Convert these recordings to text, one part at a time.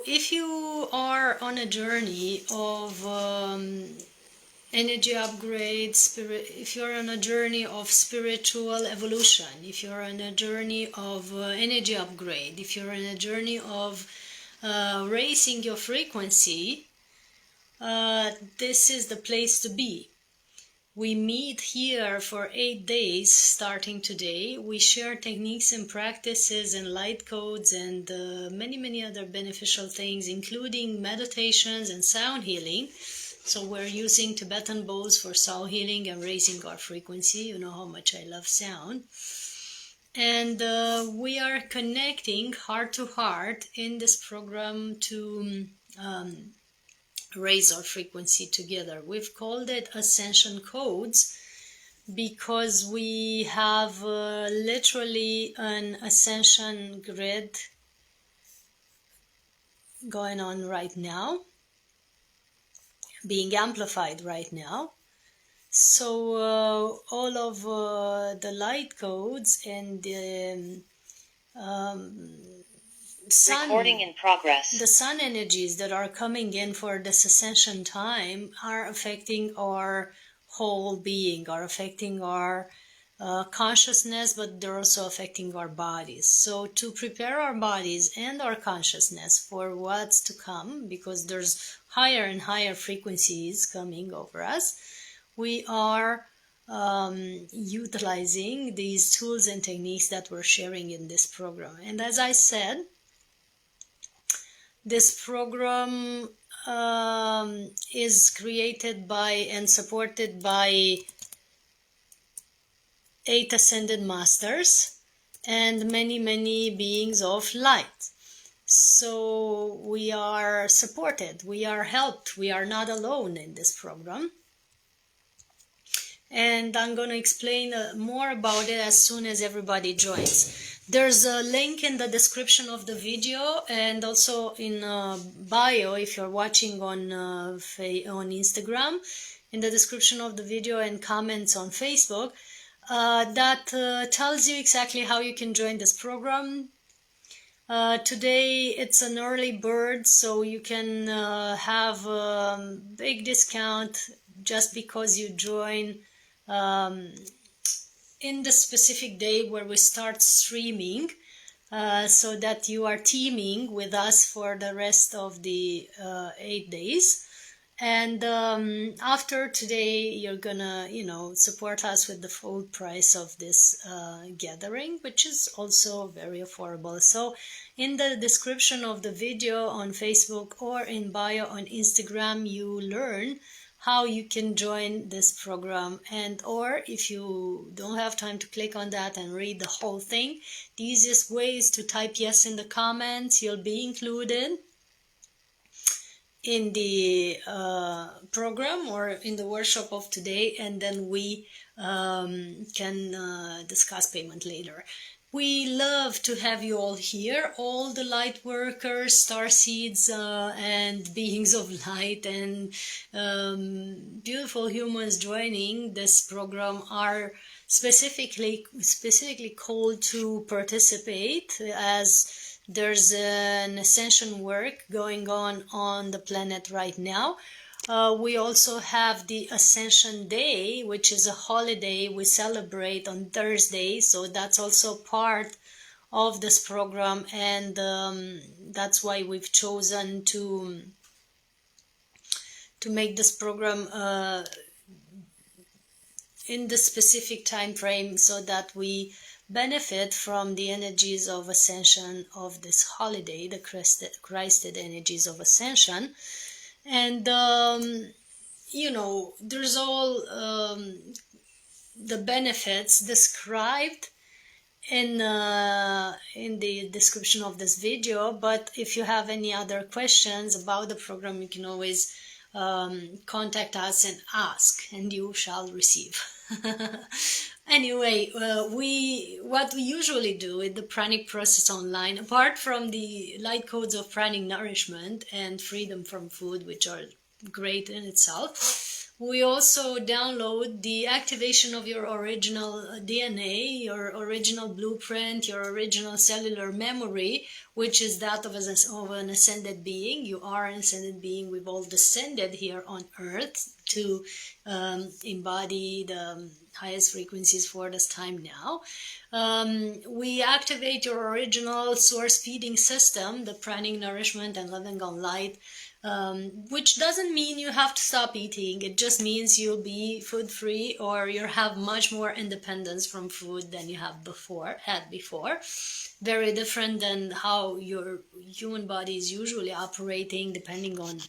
if you are on a journey of energy upgrade, if you're on a journey of spiritual evolution, if you're on a journey of energy upgrade, if you're on a journey of raising your frequency, this is the place to be. We meet here for 8 days starting today. We share techniques and practices and light codes and many other beneficial things, including meditations and sound healing. So we're using Tibetan bowls for sound healing and raising our frequency. You know how much I love sound. And we are connecting heart to heart in this program to raise our frequency together. We've called it Ascension Codes because we have literally an ascension grid going on right now, being amplified right now. So all of the light codes and the sun, recording in progress. The sun energies that are coming in for this ascension time are affecting our whole being, are affecting our consciousness, but they're also affecting our bodies. So to prepare our bodies and our consciousness for what's to come, because there's higher and higher frequencies coming over us, we are utilizing these tools and techniques that we're sharing in this program. And as I said, this program is created by and supported by 8 Ascended Masters and many beings of light. So we are supported, we are helped, we are not alone in this program. And I'm going to explain more about it as soon as everybody joins. There's a link in the description of the video and also in bio if you're watching on Instagram, in the description of the video and comments on Facebook, that tells you exactly how you can join this program. Today it's an early bird, so you can have a big discount just because you join in the specific day where we start streaming, so that you are teaming with us for the rest of the 8 days. And after today, you're gonna, support us with the full price of this gathering, which is also very affordable. So in the description of the video on Facebook or in bio on Instagram, you learn how you can join this program. And or if you don't have time to click on that and read the whole thing, the easiest way is to type yes in the comments. You'll be included in the program or in the workshop of today, and then we can discuss payment later. We love to have you all here, all the light workers, starseeds, and beings of light, and beautiful humans joining this program are specifically called to participate, as there's an ascension work going on the planet right now. We also have the Ascension Day, which is a holiday we celebrate on Thursday, so that's also part of this program, and that's why we've chosen to make this program in the specific time frame, so that we benefit from the energies of ascension of this holiday, the Christed energies of ascension. And there's all the benefits described in the description of this video. But if you have any other questions about the program, you can always contact us and ask, and you shall receive. Anyway, what we usually do with the pranic process online, apart from the light codes of pranic nourishment and freedom from food, which are great in itself, We also download the activation of your original DNA, your original blueprint, your original cellular memory, which is that of an ascended being. You are an ascended being. We've all descended here on Earth to embody the highest frequencies for this time now. We activate your original source feeding system, the pranic nourishment and living on light, which doesn't mean you have to stop eating. It just means you'll be food free, or you'll have much more independence from food than you have had before. Very different than how your human body is usually operating, depending on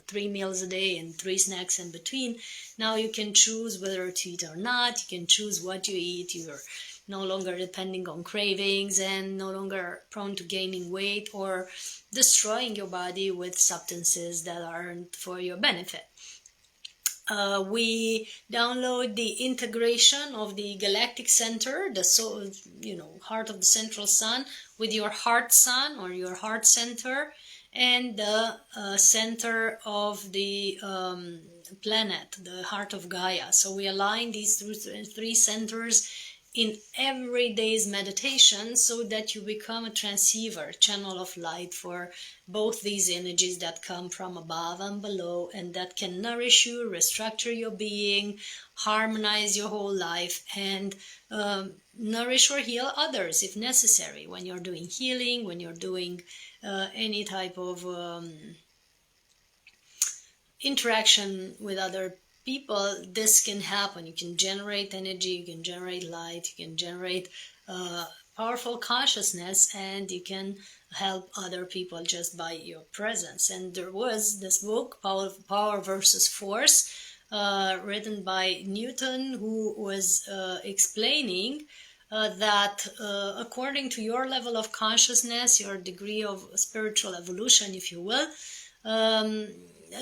3 meals a day and 3 snacks in between. Now you can choose whether to eat or not. You can choose what you eat. You're no longer depending on cravings and no longer prone to gaining weight or destroying your body with substances that aren't for your benefit. We download the integration of the galactic center, the soul, heart of the central sun, with your heart sun or your heart center, and the center of the planet, the heart of Gaia. So we align these three centers in every day's meditation so that you become a transceiver, channel of light for both these energies that come from above and below, and that can nourish you, restructure your being, harmonize your whole life, and nourish or heal others if necessary. When you're doing healing, when you're doing any type of interaction with other people, this can happen. You can generate energy, you can generate light, you can generate powerful consciousness, and you can help other people just by your presence. And there was this book, Power versus Force, written by Newton, who was explaining that according to your level of consciousness, your degree of spiritual evolution, if you will,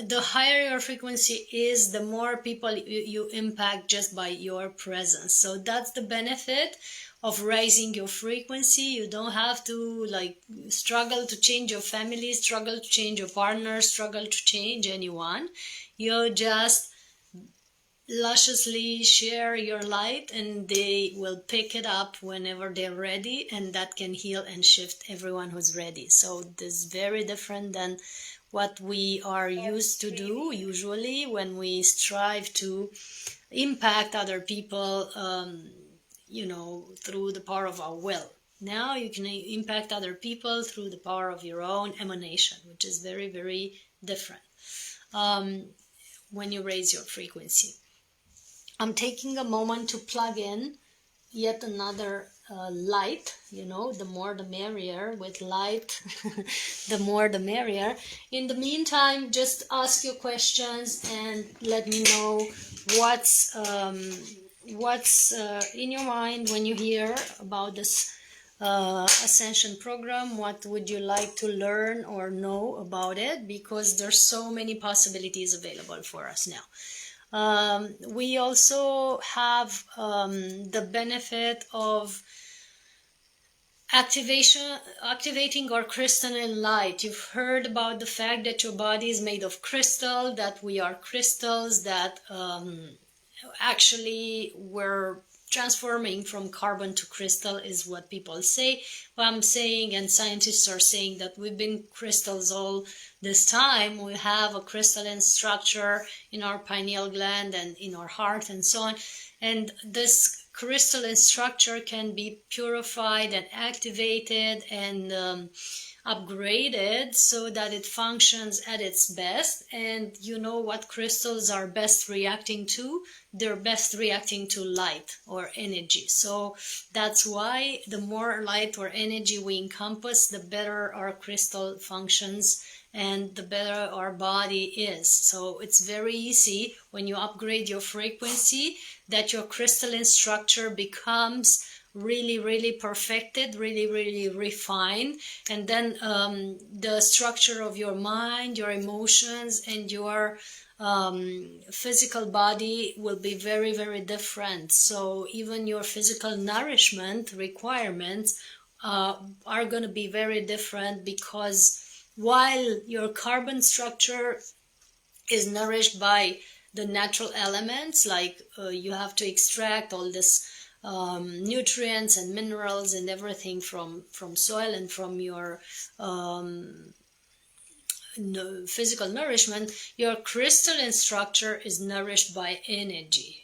the higher your frequency is, the more people you impact just by your presence. So that's the benefit of raising your frequency. You don't have to struggle to change your family, struggle to change your partner, struggle to change anyone. You just lusciously share your light, and they will pick it up whenever they're ready, and that can heal and shift everyone who's ready. So this is very different than what we are used to do usually when we strive to impact other people, through the power of our will. Now you can impact other people through the power of your own emanation, which is very, very different when you raise your frequency. I'm taking a moment to plug in yet another light. The more the merrier. With light, the more the merrier. In the meantime, just ask your questions and let me know what's in your mind when you hear about this ascension program. What would you like to learn or know about it? Because there's so many possibilities available for us now. We also have the benefit of activating our crystalline light. You've heard about the fact that your body is made of crystal, that we are crystals, that actually we're transforming from carbon to crystal, is what people say. But I'm saying, and scientists are saying, that we've been crystals all this time. We have a crystalline structure in our pineal gland and in our heart and so on. And this crystalline structure can be purified and activated and upgraded so that it functions at its best. And you know what crystals are best reacting to? They're best reacting to light or energy. So that's why the more light or energy we encompass, the better our crystal functions and the better our body is. So it's very easy when you upgrade your frequency that your crystalline structure becomes really, really perfected, really, really refined. And then the structure of your mind, your emotions, and your physical body will be very, very different. So even your physical nourishment requirements are going to be very different, because while your carbon structure is nourished by the natural elements, like you have to extract all this nutrients and minerals and everything from soil and from your physical nourishment. Your crystalline structure is nourished by energy.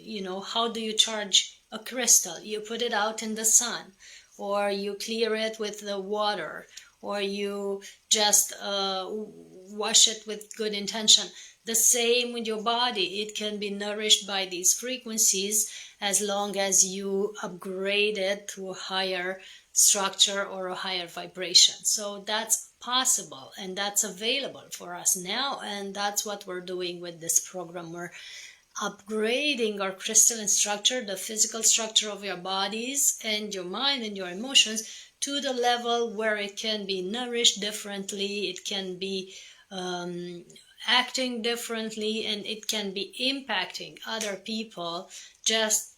How do you charge a crystal? You put it out in the sun, or you clear it with the water, or you just wash it with good intention. The same with your body. It can be nourished by these frequencies as long as you upgrade it to a higher structure or a higher vibration. So that's possible, and that's available for us now, and that's what we're doing with this program. We're upgrading our crystalline structure, the physical structure of your bodies and your mind and your emotions, to the level where it can be nourished differently, it can be acting differently, and it can be impacting other people just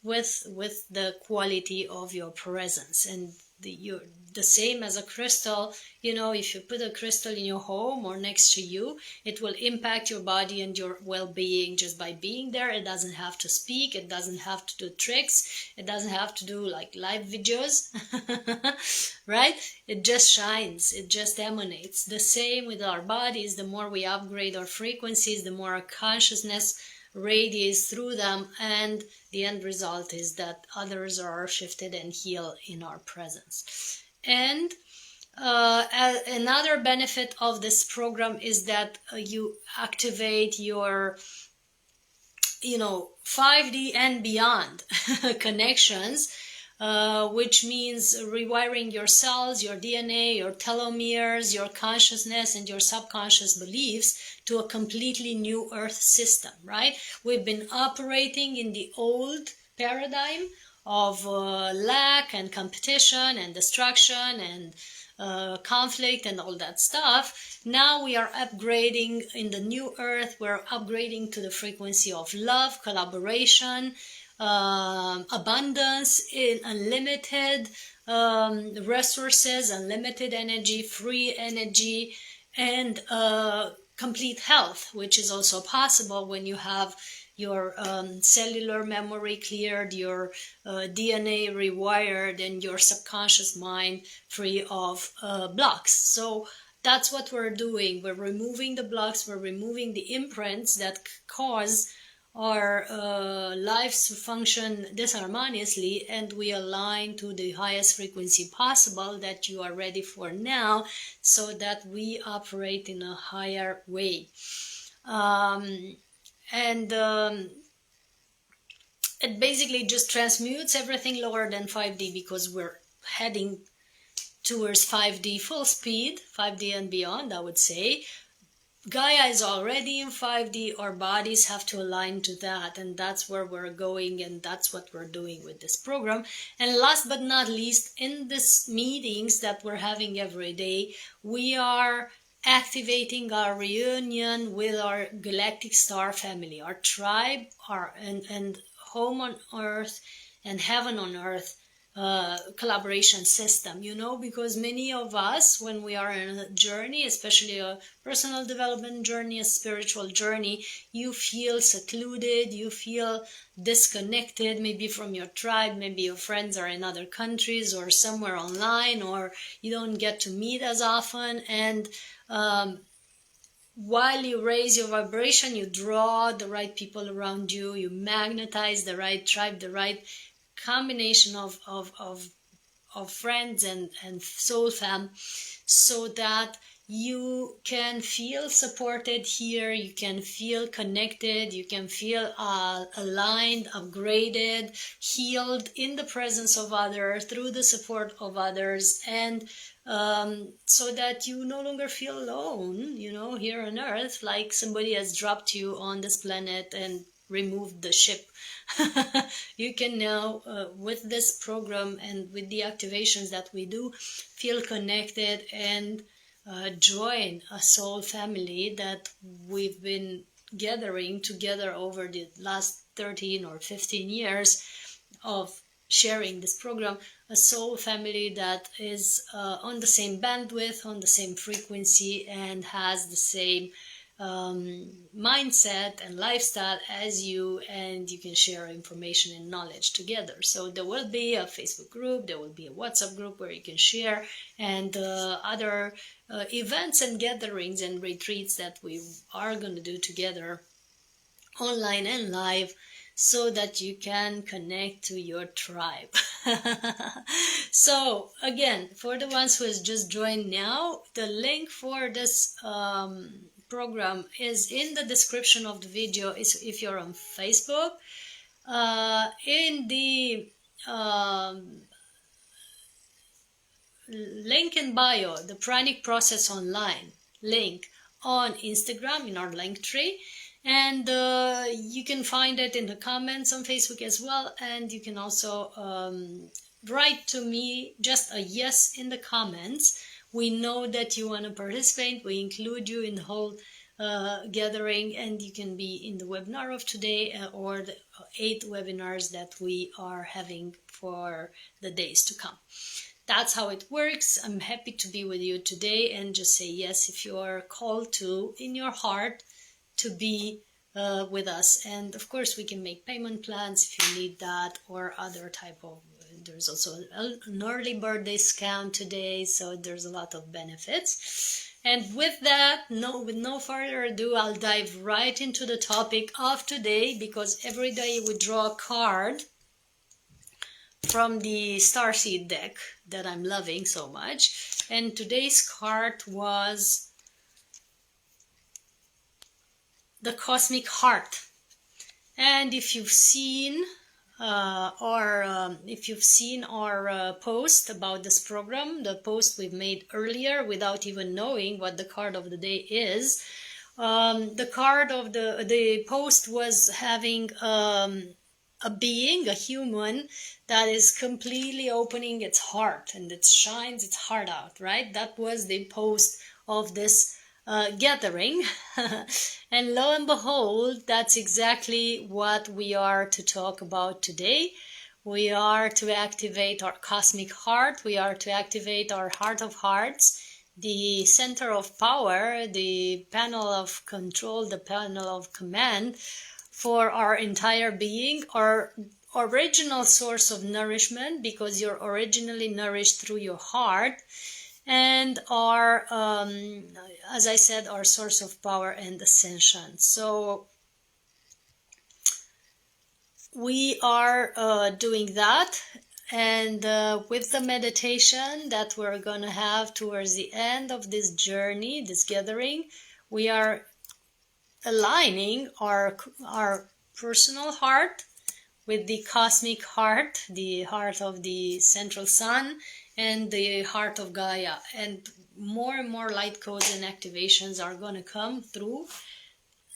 with the quality of your presence. And the same as a crystal. If you put a crystal in your home or next to you, it will impact your body and your well-being just by being there. It doesn't have to speak, it doesn't have to do tricks, it doesn't have to do like live videos. Right? It just shines, it just emanates. The same with our bodies. The more we upgrade our frequencies, the more our consciousness radiates through them, and the end result is that others are shifted and healed in our presence. And another benefit of this program is that you activate your 5D and beyond connections, which means rewiring your cells, your DNA, your telomeres, your consciousness, and your subconscious beliefs to a completely new earth system, right? We've been operating in the old paradigm of lack and competition and destruction and conflict and all that stuff. Now we are upgrading in the new earth. We're upgrading to the frequency of love, collaboration, abundance, in unlimited resources, unlimited energy, free energy, and complete health, which is also possible when you have your cellular memory cleared, your DNA rewired, and your subconscious mind free of blocks. So that's what we're doing. We're removing the blocks, we're removing the imprints that cause our lives to function disharmoniously, and we align to the highest frequency possible that you are ready for now, so that we operate in a higher way. It basically just transmutes everything lower than 5D, because we're heading towards 5D full speed, 5D and beyond, I would say. Gaia is already in 5D. Our bodies have to align to that, and that's where we're going, and that's what we're doing with this program. And last but not least, in these meetings that we're having every day, we are activating our reunion with our galactic star family, our tribe, and home on earth and heaven on earth collaboration system, because many of us, when we are in a journey, especially a personal development journey, a spiritual journey, you feel secluded, you feel disconnected, maybe from your tribe, maybe your friends are in other countries or somewhere online, or you don't get to meet as often. And while you raise your vibration, you draw the right people around you, you magnetize the right tribe, the right combination of friends and soul fam, so that you can feel supported here, you can feel connected, you can feel aligned, upgraded, healed in the presence of others, through the support of others, and so that you no longer feel alone, here on earth, like somebody has dropped you on this planet and removed the ship. You can now, with this program and with the activations that we do, feel connected and join a soul family that we've been gathering together over the last 13 or 15 years of sharing this program, a soul family that is on the same bandwidth, on the same frequency, and has the same mindset and lifestyle as you, and you can share information and knowledge together. So there will be a Facebook group, there will be a WhatsApp group where you can share, and other events and gatherings and retreats that we are going to do together online and live, so that you can connect to your tribe. So again, for the ones who has just joined now, the link for this program is in the description of the video. Is if you're on Facebook, in the link in bio, the Pranic Process Online link on Instagram in our link tree, and you can find it in the comments on Facebook as well. And you can also write to me just a yes in the comments. We know that you want to participate. We include you in the whole gathering, and you can be in the webinar of today or the 8 webinars that we are having for the days to come. That's how it works. I'm happy to be with you today, and just say yes if you are called to in your heart to be with us. And of course, we can make payment plans if you need that, or other type of. There's also an early bird discount today, so there's a lot of benefits. And with that, with no further ado, I'll dive right into the topic of today, because every day we draw a card from the Starseed deck that I'm loving so much. And today's card was the Cosmic Heart. And if you've seen our post about this program, the post we've made earlier without even knowing what the card of the day is, the card of the post was having a being, a human, that is completely opening its heart, and it shines its heart out, right? That was the post of this gathering. And lo and behold, that's exactly what we are to talk about today. We are to activate our cosmic heart. We are to activate our heart of hearts, the center of power, the panel of control, the panel of command for our entire being, our original source of nourishment, because you're originally nourished through your heart, and our, as I said, our source of power and ascension. So we are doing that, and with the meditation that we're going to have towards the end of this journey, this gathering, we are aligning our personal heart with the cosmic heart, the heart of the central sun, and the heart of Gaia. And more light codes and activations are going to come through.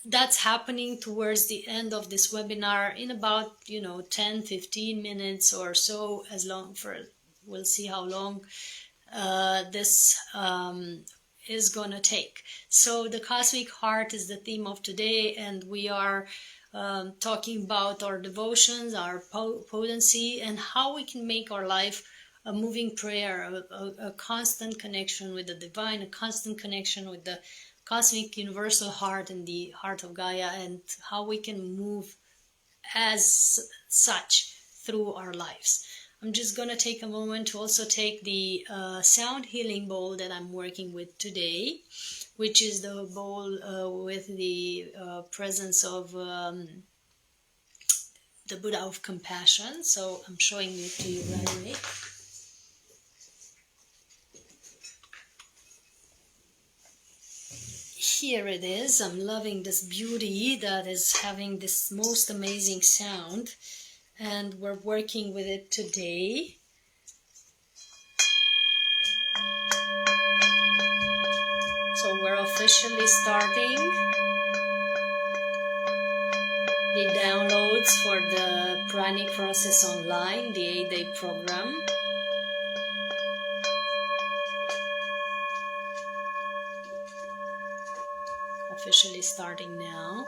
That's happening towards the end of this webinar in about 10-15 minutes or so, as long for, we'll see how long this is going to take. So the cosmic heart is the theme of today, and we are talking about our devotions, our potency, and how we can make our life a moving prayer, a constant connection with the divine, a constant connection with the cosmic universal heart and the heart of Gaia, and how we can move as such through our lives. I'm just going to take a moment to also take the sound healing bowl that I'm working with today, which is the bowl with the presence of the Buddha of Compassion. So I'm showing it to you right away. Here it is. I'm loving this beauty that is having this most amazing sound, and we're working with it today. So we're officially starting the downloads for the Pranic Process Online, the 8-day program. Officially starting now.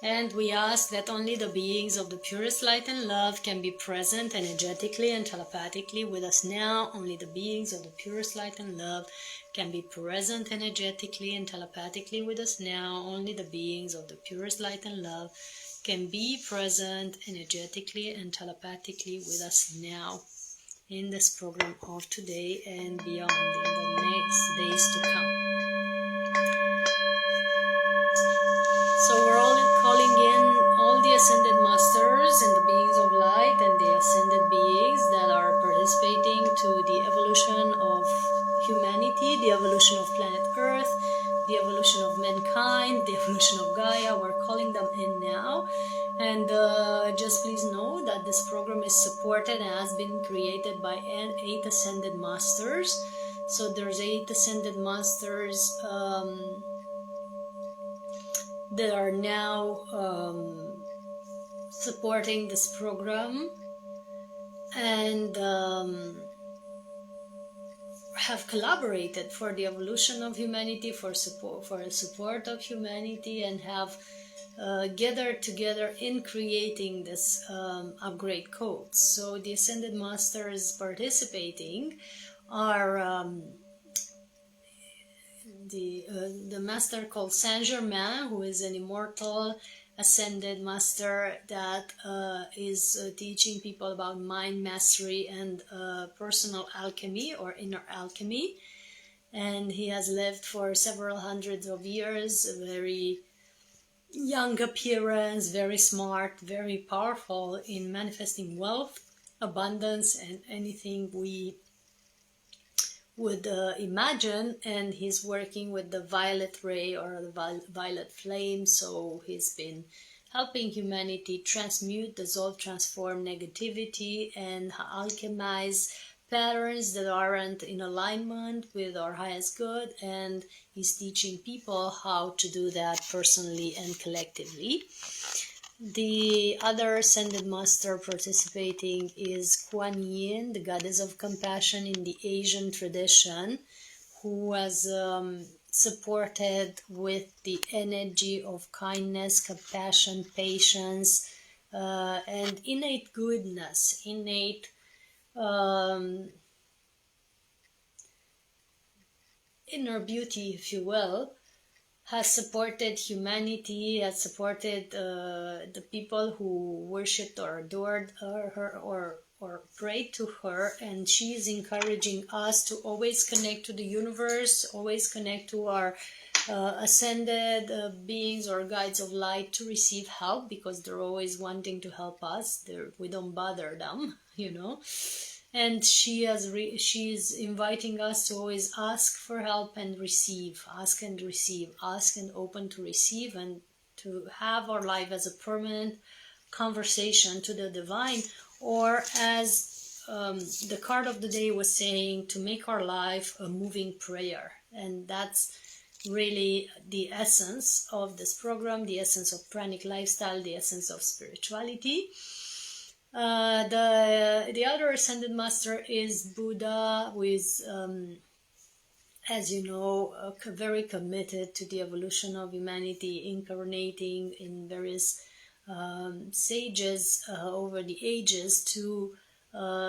And we ask that only the beings of the purest light and love can be present energetically and telepathically with us now. Only the beings of the purest light and love can be present energetically and telepathically with us now. Only the beings of the purest light and love can be present energetically and telepathically with us now in this program of today and beyond in the next days to come. So we're all calling in all the ascended masters and the beings of light and the ascended beings that are participating to the evolution of humanity, the evolution of planet Earth, the evolution of mankind, the evolution of Gaia. We're calling them in now. And just please know that this program is supported and has been created by 8 ascended masters. So there's 8 ascended masters that are now supporting this program and have collaborated for the evolution of humanity, for the support of humanity, and have gathered together in creating this upgrade code. So the ascended masters participating are the master called Saint Germain, who is an immortal ascended master that is teaching people about mind mastery and personal alchemy or inner alchemy. And he has lived for several hundreds of years, a very young appearance, very smart, very powerful in manifesting wealth, abundance, and anything we would imagine. And he's working with the violet ray or the violet flame, so he's been helping humanity transmute, dissolve, transform negativity and alchemize patterns that aren't in alignment with our highest good, and he's teaching people how to do that personally and collectively. The other ascended master participating is Kuan Yin, the goddess of compassion in the Asian tradition, who has supported with the energy of kindness, compassion, patience, and innate goodness, innate inner beauty, if you will, has supported humanity, has supported the people who worshipped or adored her or prayed to her, and she is encouraging us to always connect to the universe, always connect to our ascended beings or guides of light to receive help, because they're always wanting to help us. We don't bother them, you know. And she's inviting us to always ask for help and receive, ask and receive, ask and open to receive, and to have our life as a permanent conversation to the divine, or as the card of the day was saying, to make our life a moving prayer. And that's really the essence of this program, the essence of pranic lifestyle, the essence of spirituality. The other ascended master is Buddha, who is, as you know, very committed to the evolution of humanity, incarnating in various sages over the ages to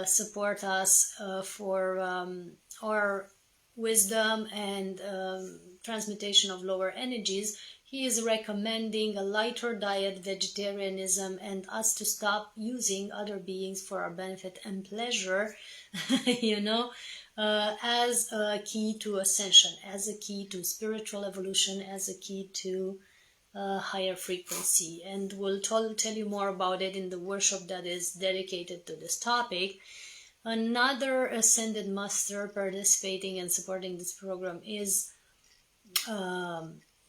support us for our wisdom and transmutation of lower energies. He is recommending a lighter diet, vegetarianism, and us to stop using other beings for our benefit and pleasure, you know, as a key to ascension, as a key to spiritual evolution, as a key to higher frequency. And we'll tell you more about it in the workshop that is dedicated to this topic. Another ascended master participating and supporting this program is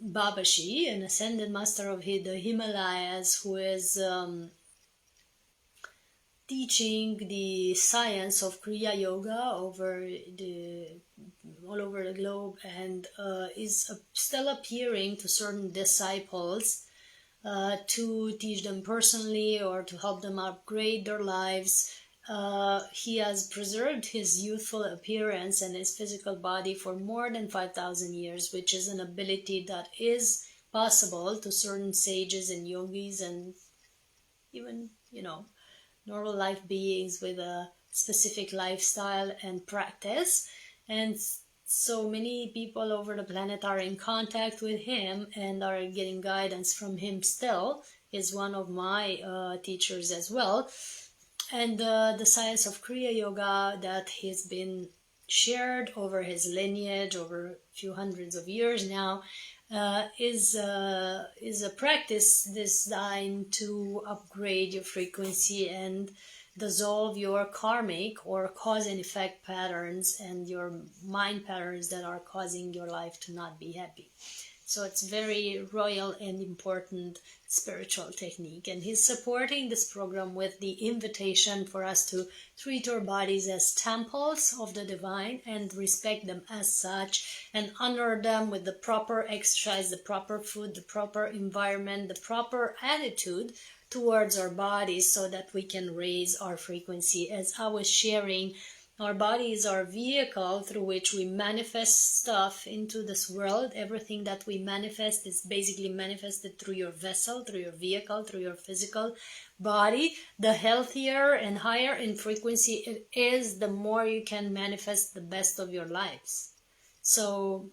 Babaji, an ascended master of the Himalayas, who is teaching the science of Kriya Yoga all over the globe, and is still appearing to certain disciples to teach them personally or to help them upgrade their lives. He has preserved his youthful appearance and his physical body for more than 5,000 years, which is an ability that is possible to certain sages and yogis and even, normal life beings with a specific lifestyle and practice. And so many people over the planet are in contact with him and are getting guidance from him still. Is one of my teachers as well. And the science of Kriya Yoga that has been shared over his lineage over a few hundreds of years now is a practice designed to upgrade your frequency and dissolve your karmic or cause and effect patterns and your mind patterns that are causing your life to not be happy. So it's very royal and important spiritual technique. And he's supporting this program with the invitation for us to treat our bodies as temples of the divine and respect them as such and honor them with the proper exercise, the proper food, the proper environment, the proper attitude towards our bodies so that we can raise our frequency. As I was sharing, our body is our vehicle through which we manifest stuff into this world. Everything that we manifest is basically manifested through your vessel, through your vehicle, through your physical body. The healthier and higher in frequency it is, the more you can manifest the best of your lives. So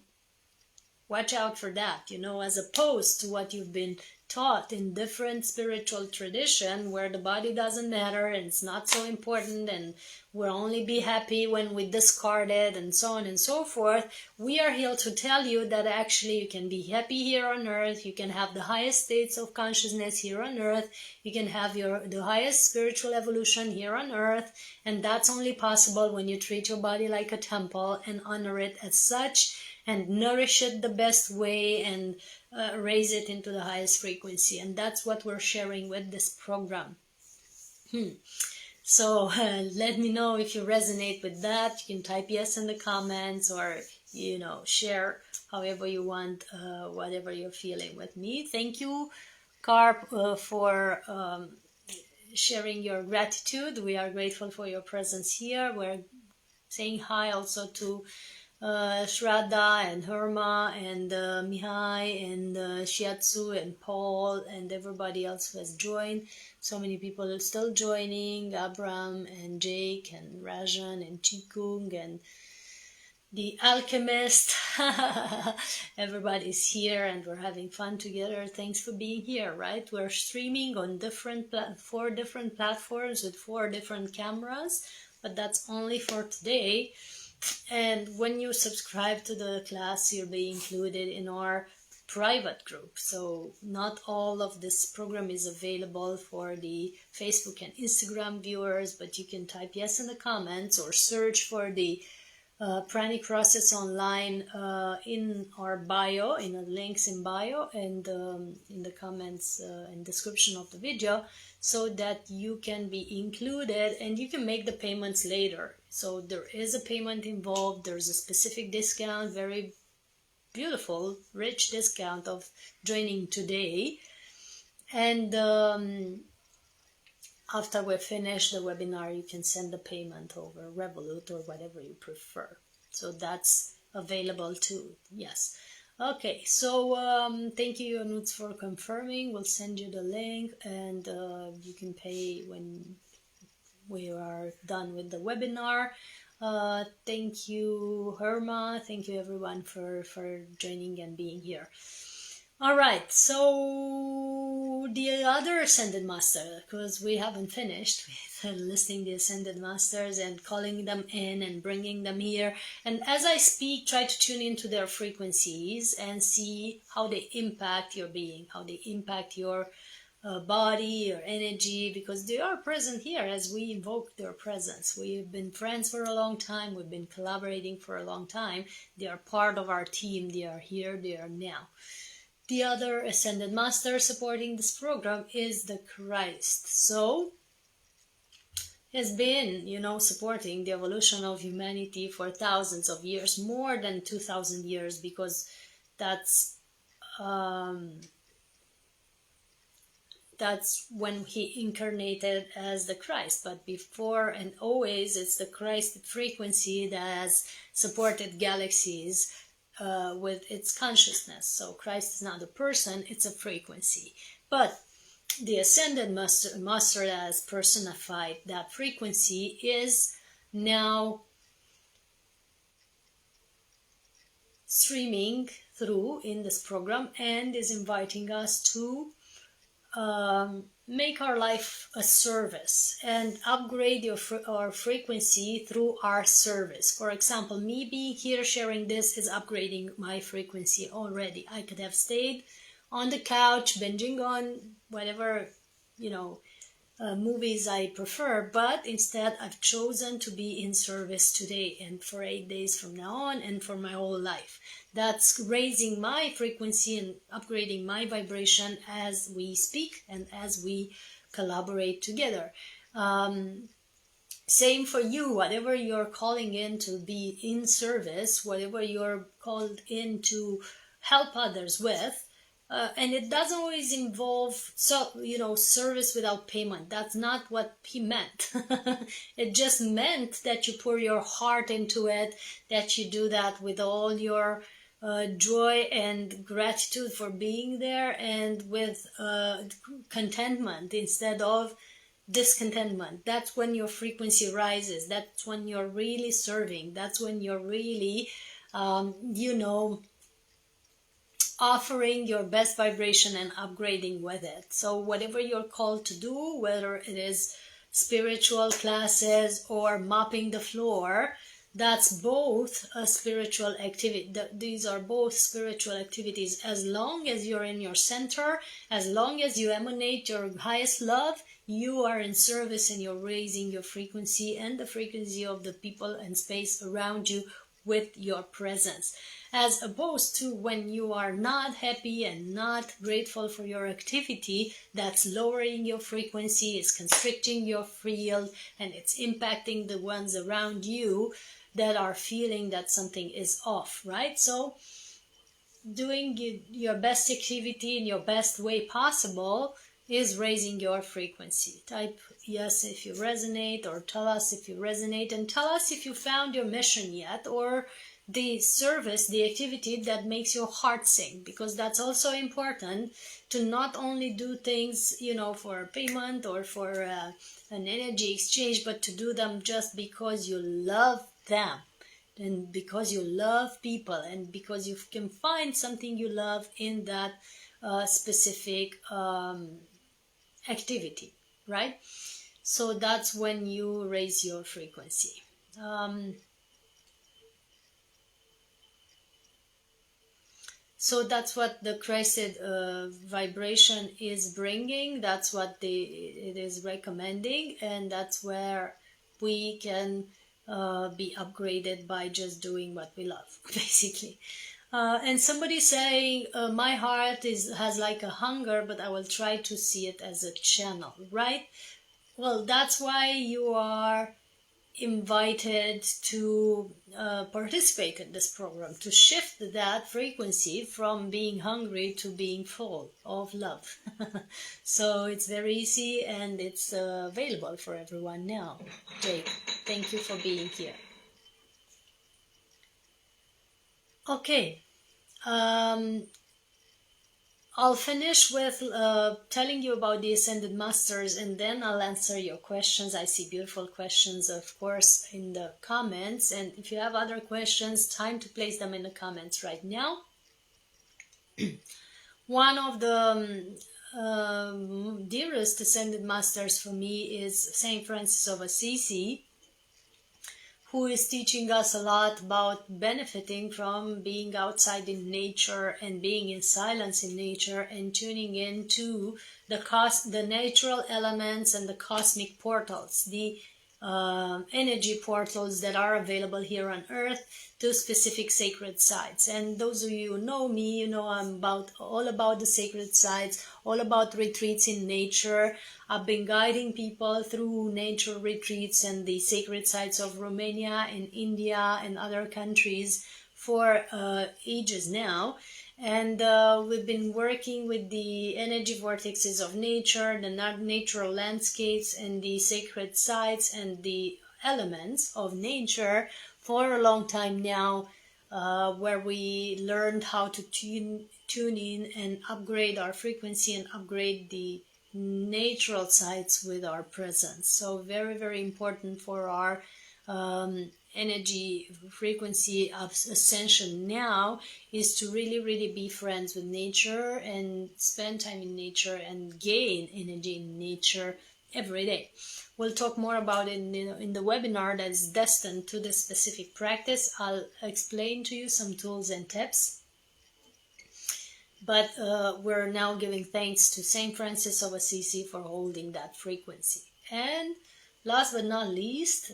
watch out for that, as opposed to what you've been taught in different spiritual tradition where the body doesn't matter and it's not so important and we'll only be happy when we discard it and so on and so forth. We are here to tell you that actually you can be happy here on earth, you can have the highest states of consciousness here on earth, you can have the highest spiritual evolution here on earth, and that's only possible when you treat your body like a temple and honor it as such and nourish it the best way and raise it into the highest frequency. And that's what we're sharing with this program. So let me know if you resonate with that. You can type yes in the comments or, share however you want, whatever you're feeling with me. Thank you, Carp, for sharing your gratitude. We are grateful for your presence here. We're saying hi also to Shraddha and Herma and Mihai and Shiatsu and Paul and everybody else who has joined. So many people are still joining, Abram and Jake and Rajan and Chikung and the Alchemist. Everybody's here and we're having fun together. Thanks for being here, right? We're streaming on 4 different platforms with 4 different cameras, but that's only for today. And when you subscribe to the class, you'll be included in our private group. So not all of this program is available for the Facebook and Instagram viewers, but you can type yes in the comments or search for the Pranic Process Online in our bio, in the links in bio and in the comments and description of the video, so that you can be included and you can make the payments later. So there is a payment involved, there's a specific discount, very beautiful, rich discount of joining today. And after we finish the webinar, you can send the payment over Revolut or whatever you prefer. So that's available too, yes. Okay, so thank you, Anuts, for confirming. We'll send you the link and you can pay when we are done with the webinar. Thank you, Herma. Thank you, everyone, for joining and being here. All right, so the other Ascended Master, because we haven't finished with listing the Ascended Masters and calling them in and bringing them here. And as I speak, try to tune into their frequencies and see how they impact your being, how they impact your body, your energy, because they are present here as we invoke their presence. We've been friends for a long time. We've been collaborating for a long time. They are part of our team. They are here. They are now. The other Ascended Master supporting this program is the Christ. So, has been, supporting the evolution of humanity for thousands of years, more than 2,000 years, because that's when he incarnated as the Christ. But before and always, it's the Christ frequency that has supported galaxies with its consciousness. So Christ is not a person, it's a frequency. But the Ascended Master that has personified that frequency is now streaming through in this program and is inviting us to make our life a service and upgrade our frequency through our service. For example, me being here sharing this is upgrading my frequency already. I could have stayed on the couch binging on whatever, movies I prefer, but instead I've chosen to be in service today and for 8 days from now on and for my whole life. That's raising my frequency and upgrading my vibration as we speak and as we collaborate together. Same for you, whatever you're calling in to be in service, whatever you're called in to help others with, and it doesn't always involve service without payment. That's not what he meant. It just meant that you pour your heart into it, that you do that with all your joy and gratitude for being there, and with contentment instead of discontentment. That's when your frequency rises. That's when you're really serving. That's when you're really offering your best vibration and upgrading with it. So whatever you're called to do, whether it is spiritual classes or mopping the floor, that's both a spiritual activity. These are both spiritual activities. As long as you're in your center, as long as you emanate your highest love, you are in service and you're raising your frequency and the frequency of the people and space around you with your presence. As opposed to when you are not happy and not grateful for your activity, that's lowering your frequency, it's constricting your field, and it's impacting the ones around you that are feeling that something is off, right? So doing your best activity in your best way possible is raising your frequency. Type yes if you resonate, or tell us if you resonate, and tell us if you found your mission yet, or the service, the activity that makes your heart sing, because that's also important, to not only do things, for payment or for an energy exchange, but to do them just because you love them and because you love people and because you can find something you love in that specific activity, right? So that's when you raise your frequency. So that's what the crescent vibration is bringing. That's what it is recommending, and that's where we can be upgraded by just doing what we love, basically. And somebody saying, my heart has like a hunger, but I will try to see it as a channel, right? Well, that's why you are invited to participate in this program, to shift that frequency from being hungry to being full of love. So it's very easy and it's available for everyone now. Jake, thank you for being here. Okay, I'll finish with telling you about the Ascended Masters, and then I'll answer your questions. I see beautiful questions, of course, in the comments. And if you have other questions, time to place them in the comments right now. One of the dearest Ascended Masters for me is Saint Francis of Assisi, who is teaching us a lot about benefiting from being outside in nature and being in silence in nature and tuning into the natural elements and the cosmic portals, the energy portals that are available here on Earth to specific sacred sites. And those of you who know me, I'm all about the sacred sites, all about retreats in nature. I've been guiding people through nature retreats and the sacred sites of Romania and India and other countries for ages now. And we've been working with the energy vortexes of nature, the natural landscapes and the sacred sites and the elements of nature for a long time now, where we learned how to tune in and upgrade our frequency and upgrade the natural sides with our presence. So very, very important for our energy frequency of ascension now is to really, really be friends with nature and spend time in nature and gain energy in nature every day. We'll talk more about it in the webinar that is destined to this specific practice. I'll explain to you some tools and tips. But we're now giving thanks to Saint Francis of Assisi for holding that frequency. And last but not least,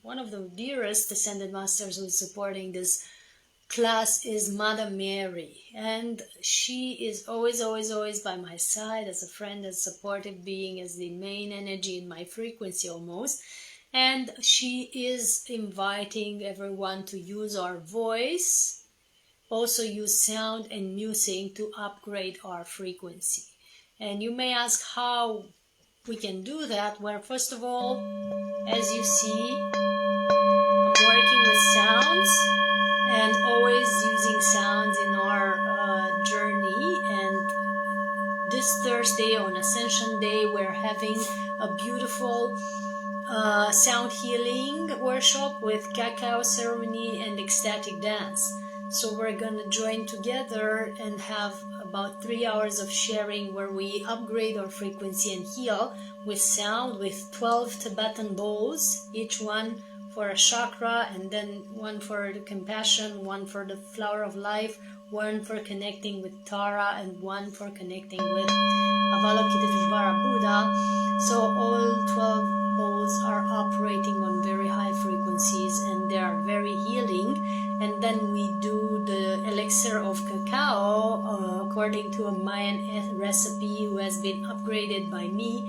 one of the dearest Ascended Masters who is supporting this class is Mother Mary, and she is always, always, always by my side as a friend, as a supportive being, as the main energy in my frequency almost. And she is inviting everyone to use our voice, also use sound and music to upgrade our frequency. And you may ask how we can do that. Well, first of all, as you see, I'm working with sounds and always using sounds in our journey. And this Thursday on Ascension Day, we're having a beautiful sound healing workshop with cacao ceremony and ecstatic dance. So we're gonna join together and have about 3 hours of sharing where we upgrade our frequency and heal with sound, with 12 Tibetan bowls, each one for a chakra, and then one for the compassion, one for the flower of life, one for connecting with Tara, and one for connecting with Avalokiteshvara Buddha. So all 12 bowls are operating on very high frequencies and they are very healing. And then we do the elixir of cacao according to a Mayan recipe who has been upgraded by me,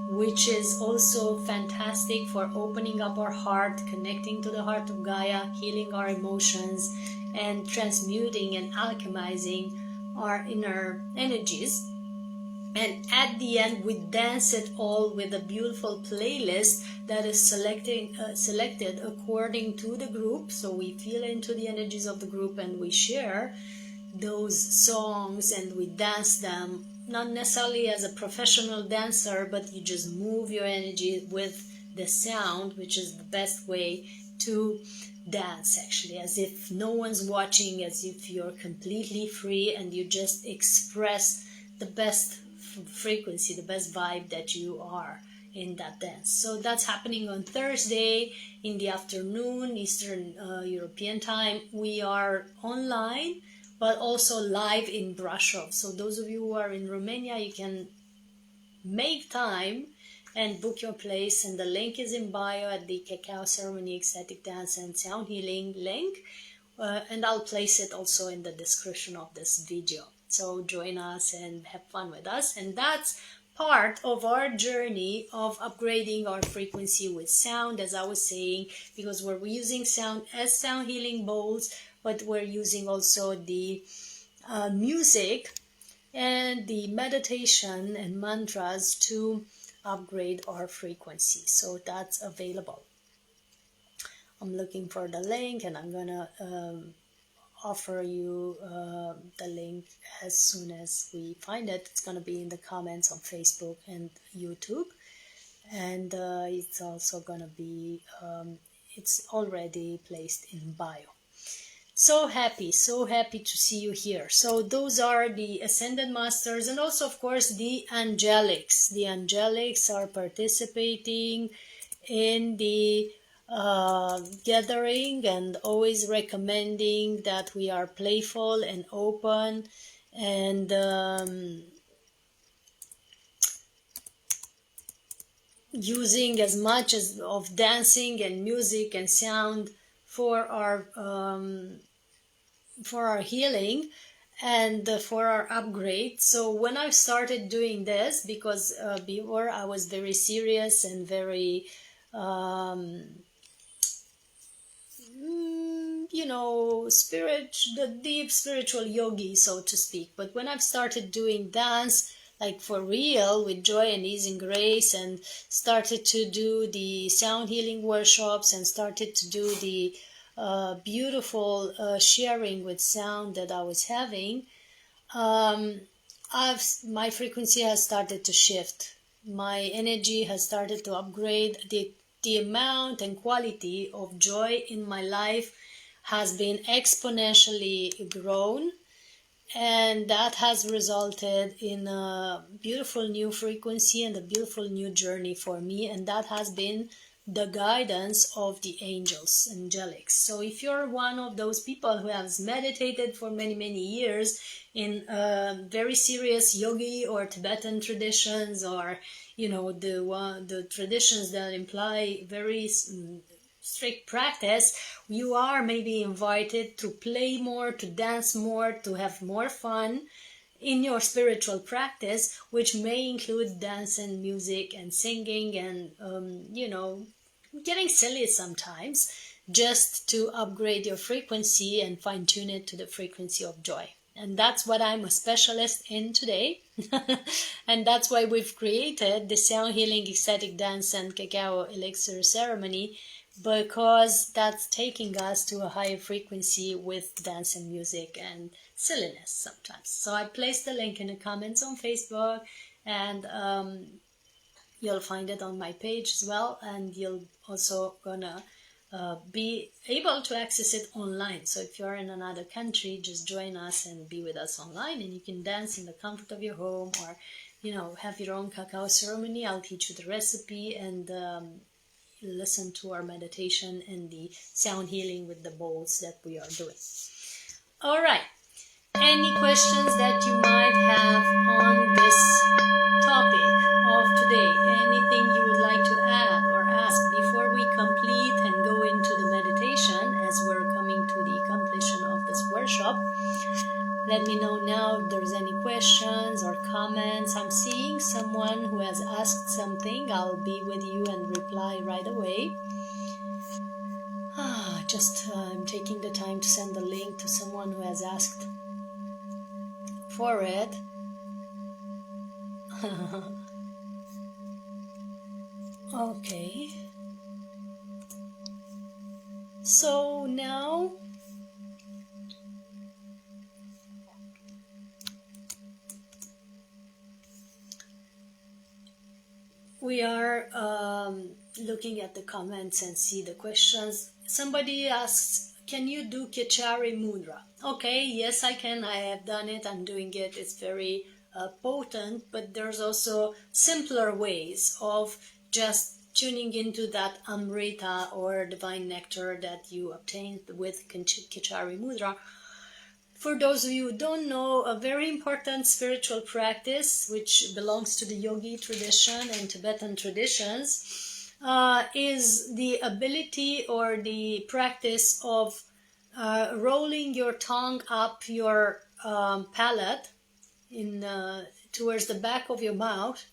which is also fantastic for opening up our heart, connecting to the heart of Gaia, healing our emotions, and transmuting and alchemizing our inner energies. And at the end, we dance it all with a beautiful playlist that is selected according to the group. So we feel into the energies of the group and we share those songs and we dance them, not necessarily as a professional dancer, but you just move your energy with the sound, which is the best way to dance, actually, as if no one's watching, as if you're completely free and you just express the best frequency, the best vibe that you are in that dance. So that's happening on Thursday in the afternoon, Eastern European time. We are online, but also live in Brasov. So those of you who are in Romania, you can make time and book your place. And the link is in bio at the Cacao Ceremony, Ecstatic Dance and Sound Healing link. And I'll place it also in the description of this video. So join us and have fun with us. And that's part of our journey of upgrading our frequency with sound, as I was saying, because we're using sound as sound healing bowls, but we're using also the music and the meditation and mantras to upgrade our frequency. So that's available. I'm looking for the link and I'm gonna offer you the link as soon as we find it. It's going to be in the comments on Facebook and YouTube, and it's also going to be it's already placed in bio. So happy to see you here. So those are the Ascended Masters, and also of course the Angelics. The Angelics are participating in the gathering and always recommending that we are playful and open and using as much as of dancing and music and sound for our healing and for our upgrade. So when I started doing this, because before I was very serious and very the deep spiritual yogi, so to speak. But when I've started doing dance, like for real, with joy and ease and grace, and started to do the sound healing workshops, and started to do the beautiful sharing with sound that I was having, my frequency has started to shift. My energy has started to upgrade. The amount and quality of joy in my life has been exponentially grown, and that has resulted in a beautiful new frequency and a beautiful new journey for me, and that has been the guidance of the angels, angelics. So if you're one of those people who has meditated for many years in very serious yogi or Tibetan traditions, or the traditions that imply very strict practice, you are maybe invited to play more, to dance more, to have more fun in your spiritual practice, which may include dance and music and singing and getting silly sometimes, just to upgrade your frequency and fine tune it to the frequency of joy. And that's what I'm a specialist in today. And that's why we've created the sound healing ecstatic dance and cacao elixir ceremony, because that's taking us to a higher frequency with dance and music and silliness sometimes. So I placed the link in the comments on Facebook, and you'll find it on my page as well, and you'll also gonna be able to access it online. So if you're in another country, just join us and be with us online, and you can dance in the comfort of your home, or have your own cacao ceremony. I'll teach you the recipe, and listen to our meditation and the sound healing with the bowls that we are doing. All right. Any questions that you might have on this topic of today? Anything you would like to add or ask before we complete and go into the meditation, as we're coming to the completion of this workshop? Let me know now if there's any questions or comments. I'm seeing someone who has asked something. I'll be with you and reply right away. I'm taking the time to send the link to someone who has asked for it. Okay. So now we are looking at the comments and see the questions. Somebody asks, can you do Khechari Mudra? Okay, yes I can. I have done it. I'm doing it. It's very potent, but there's also simpler ways of just tuning into that Amrita or divine nectar that you obtain with Khechari Mudra. For those of you who don't know, a very important spiritual practice, which belongs to the yogi tradition and Tibetan traditions, is the ability or the practice of rolling your tongue up your palate towards the back of your mouth,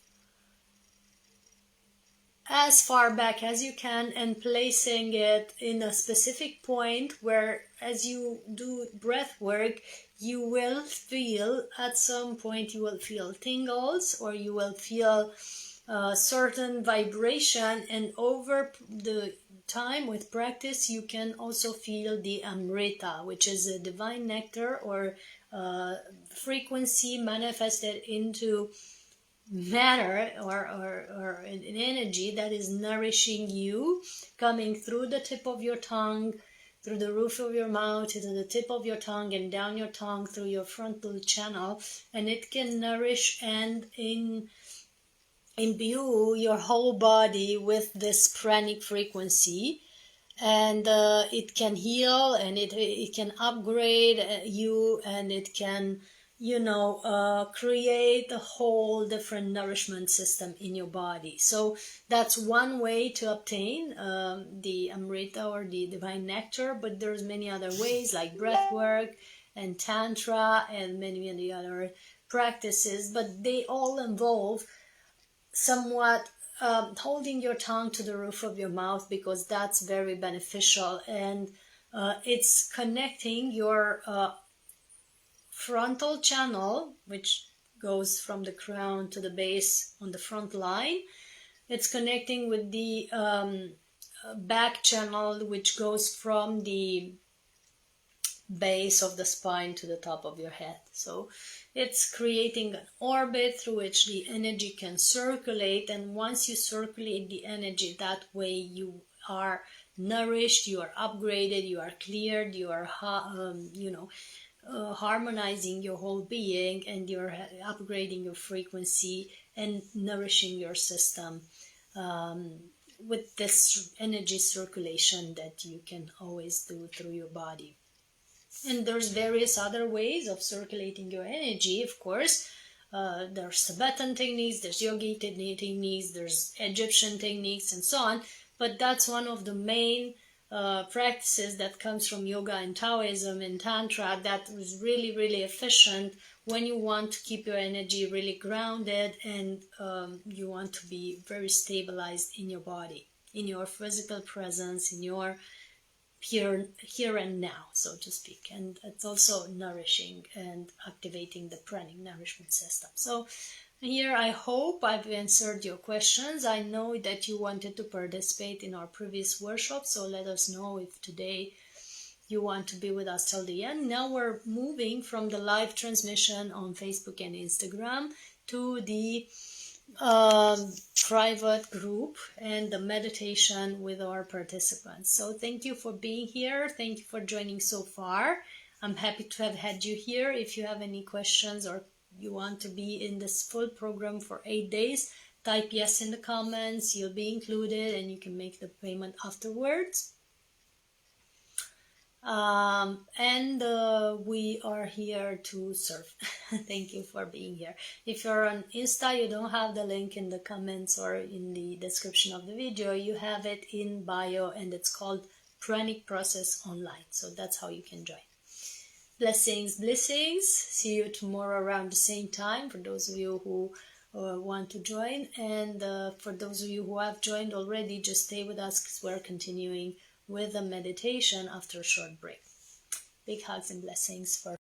as far back as you can, and placing it in a specific point where, as you do breath work, you will feel at some point, you will feel tingles, or you will feel certain vibration, and over the time with practice you can also feel the Amrita, which is a divine nectar or frequency manifested into matter or an energy that is nourishing you, coming through the tip of your tongue, through the roof of your mouth, to the tip of your tongue and down your tongue through your frontal channel, and it can nourish and imbue your whole body with this pranic frequency, and it can heal, and it can upgrade you, and it can create a whole different nourishment system in your body. So that's one way to obtain the Amrita or the divine nectar, but there's many other ways like breath work and tantra and many other practices, but they all involve somewhat holding your tongue to the roof of your mouth, because that's very beneficial, and it's connecting your frontal channel, which goes from the crown to the base on the front line. It's connecting with the back channel, which goes from the base of the spine to the top of your head. So it's creating an orbit through which the energy can circulate, and once you circulate the energy that way, you are nourished, you are upgraded, you are cleared, you are harmonizing your whole being, and you're upgrading your frequency and nourishing your system with this energy circulation that you can always do through your body. And there's various other ways of circulating your energy, of course. There's Tibetan techniques, there's yogi techniques, there's Egyptian techniques, and so on. But that's one of the main practices that comes from yoga and Taoism and Tantra that is really, really efficient when you want to keep your energy really grounded and you want to be very stabilized in your body, in your physical presence, in your here and now, so to speak. And it's also nourishing and activating the pranic nourishment system. So here I hope I've answered your questions. I know that you wanted to participate in our previous workshop, so let us know if today you want to be with us till the end. Now we're moving from the live transmission on Facebook and Instagram to the private group and the meditation with our participants. So thank you for being here. Thank you for joining so far. I'm happy to have had you here. If you have any questions or you want to be in this full program for 8 days, type yes in the comments. You'll be included and you can make the payment afterwards. We are here to serve. Thank you for being here. If you're on Insta, you don't have the link in the comments or in the description of the video. You have it in bio, and it's called Pranic Process Online. So that's how you can join. Blessings, blessings. See you tomorrow around the same time for those of you who want to join. And for those of you who have joined already, just stay with us because we're continuing with the meditation after a short break. Big hugs and blessings for